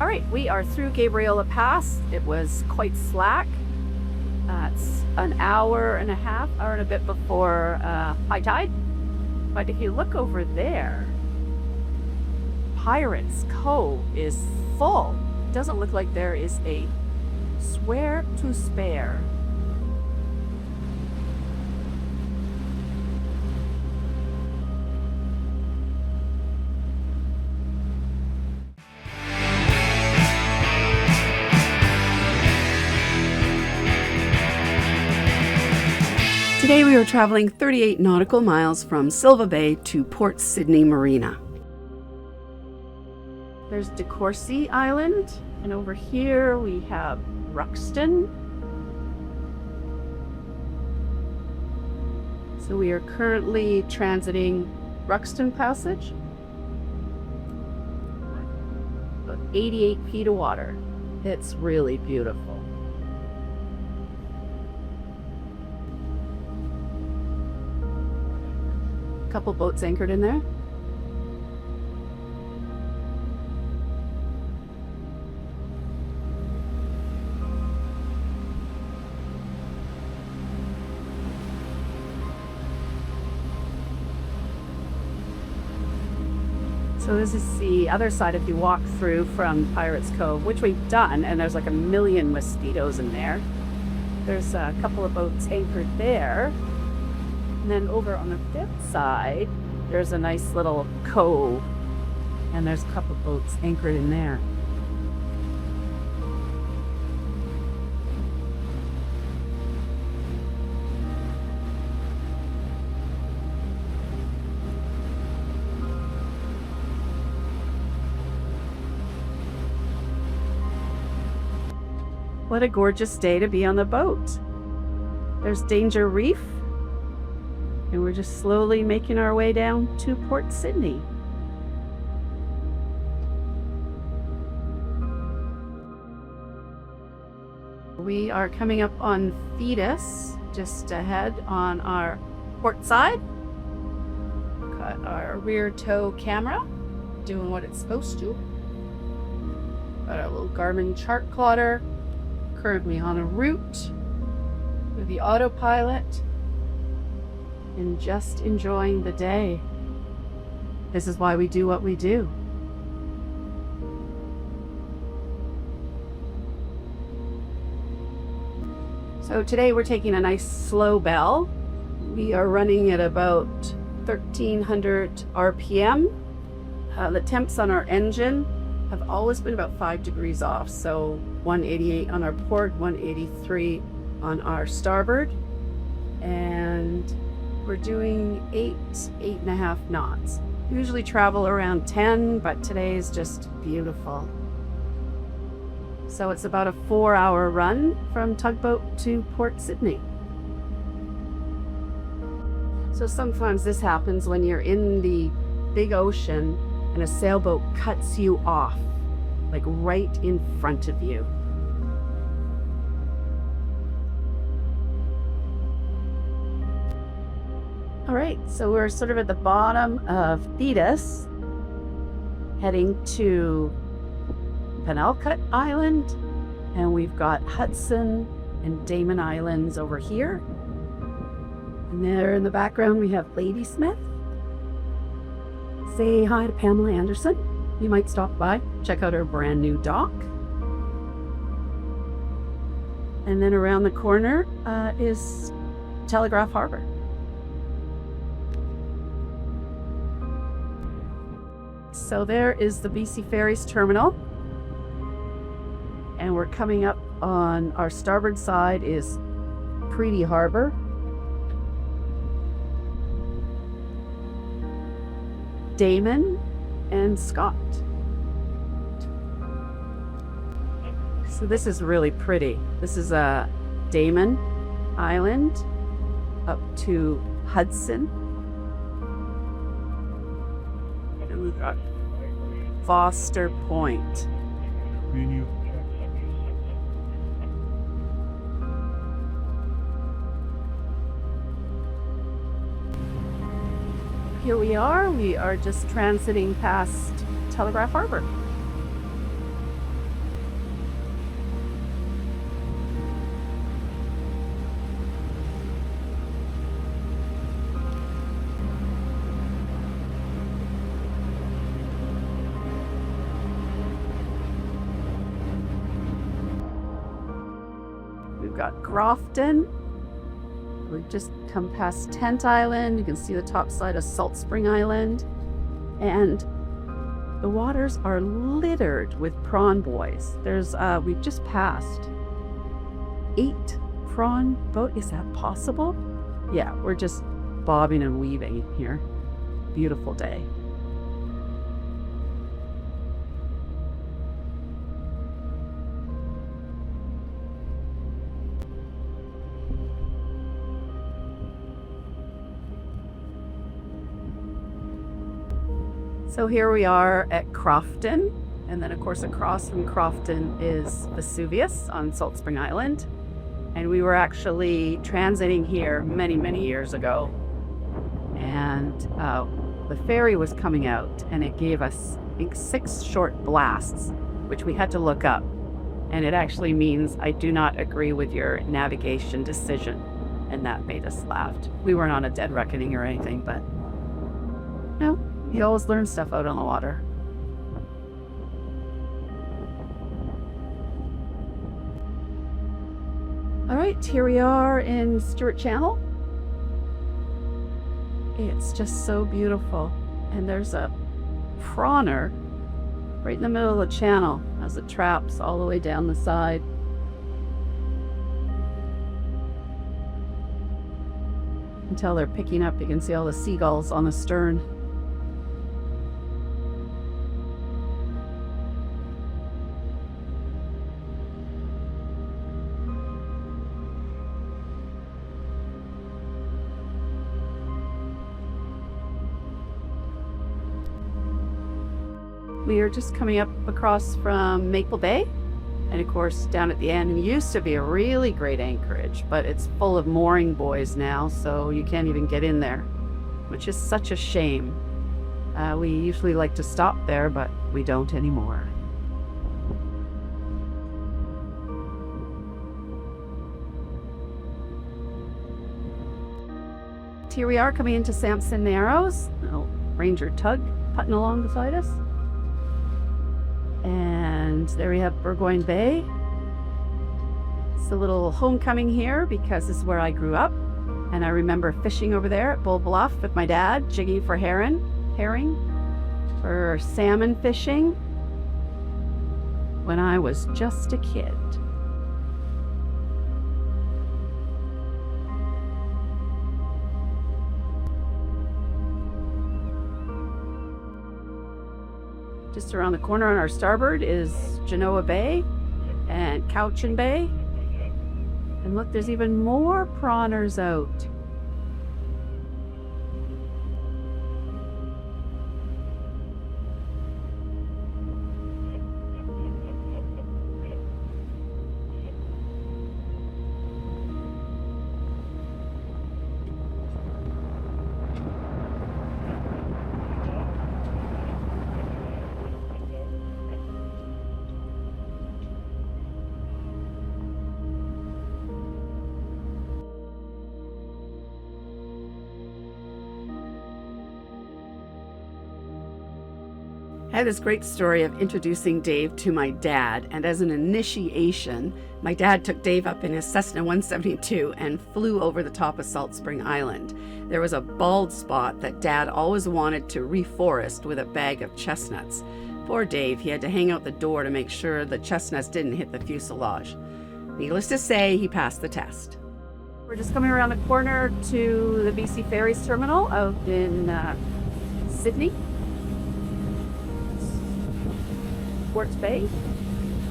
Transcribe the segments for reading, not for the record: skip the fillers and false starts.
All right, we are through Gabriola Pass. It was quite slack. It's an hour and a bit before high tide. But if you look over there, Pirates Cove is full. It doesn't look like there is a swear to spare. Today we are traveling 38 nautical miles from Silva Bay to Port Sidney Marina. There's Decorsey Island, and over here we have Ruxton. So we are currently transiting Ruxton Passage. About 88 feet of water. It's really beautiful. Couple boats anchored in there. So this is the other side if you walk through from Pirates Cove, which we've done, and there's like a million mosquitoes in there. There's a couple of boats anchored there. And then over on the fifth side, there's a nice little cove, and there's a couple of boats anchored in there. What a gorgeous day to be on the boat. There's Danger Reef. And we're just slowly making our way down to Port Sidney. We are coming up on Thetis, just ahead on our port side. Got our rear tow camera doing what it's supposed to. Got our little Garmin chart plotter. Currently on a route with the autopilot. And just enjoying the day. This is why we do what we do. So today we're taking a nice slow bell. We are running at about 1300 RPM. The temps on our engine have always been about 5 degrees off. So 188 on our port, 183 on our starboard. And we're doing 8.5 knots. Usually travel around 10, but today is just beautiful. So it's about a 4-hour run from Tugboat to Port Sidney. So sometimes this happens when you're in the big ocean and a sailboat cuts you off, like right in front of you. All right, so we're sort of at the bottom of Thetis, heading to Penelakut Island, and we've got Hudson and Damon Islands over here. And there in the background we have Ladysmith. Say hi to Pamela Anderson. You might stop by, check out our brand new dock. And then around the corner is Telegraph Harbor. So there is the BC Ferry's terminal, and we're coming up on our starboard side is Pretty Harbor. Damon and Scott. So this is really pretty. This is a Damon Island up to Hudson. And we've got Foster Point. Here we are just transiting past Telegraph Harbor. got Crofton. We've just come past Tent Island. You can see the top side of Salt Spring Island. And the waters are littered with prawn boys. We've just passed 8 prawn boat. Is that possible? Yeah, we're just bobbing and weaving here. Beautiful day. So here we are at Crofton, and then of course across from Crofton is Vesuvius on Salt Spring Island. And we were actually transiting here many, many years ago. And the ferry was coming out, and it gave us, I think, 6 short blasts, which we had to look up. And it actually means, I do not agree with your navigation decision. And that made us laugh. We weren't on a dead reckoning or anything, but no. You always learn stuff out on the water. All right, here we are in Stuart Channel. It's just so beautiful. And there's a prawner right in the middle of the channel as it traps all the way down the side. Until they're picking up, you can see all the seagulls on the stern. We are just coming up across from Maple Bay, and of course down at the end, it used to be a really great anchorage, but it's full of mooring buoys now, so you can't even get in there, which is such a shame. We usually like to stop there, but we don't anymore. Here we are coming into Sampson Narrows. Oh, Ranger tug putting along beside us. And there we have Burgoyne Bay. It's a little homecoming here because this is where I grew up. And I remember fishing over there at Bull Bluff with my dad, jigging for herring, for salmon fishing when I was just a kid. Just around the corner on our starboard is Genoa Bay and Cowichan Bay. And look, there's even more prawners out. I had this great story of introducing Dave to my dad, and as an initiation, my dad took Dave up in his Cessna 172 and flew over the top of Salt Spring Island. There was a bald spot that Dad always wanted to reforest with a bag of chestnuts. Poor Dave, he had to hang out the door to make sure the chestnuts didn't hit the fuselage. Needless to say, he passed the test. We're just coming around the corner to the BC Ferries terminal out in Sydney. Port Bay,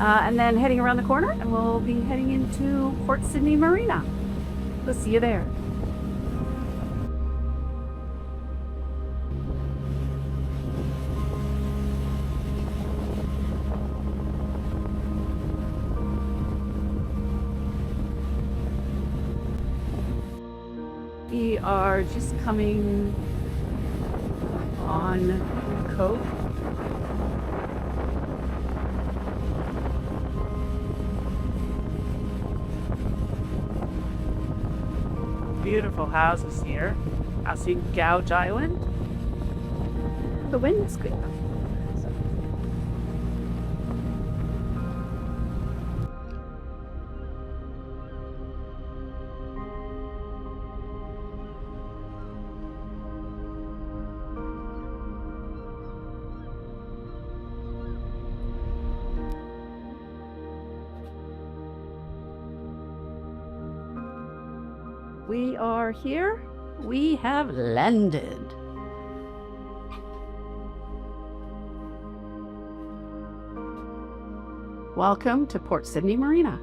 and then heading around the corner, and we'll be heading into Port Sidney Marina. We'll see you there. We are just coming on Cove. Beautiful houses here. I see Gouge Island. The wind's good. We are here. We have landed. Welcome to Port Sidney Marina.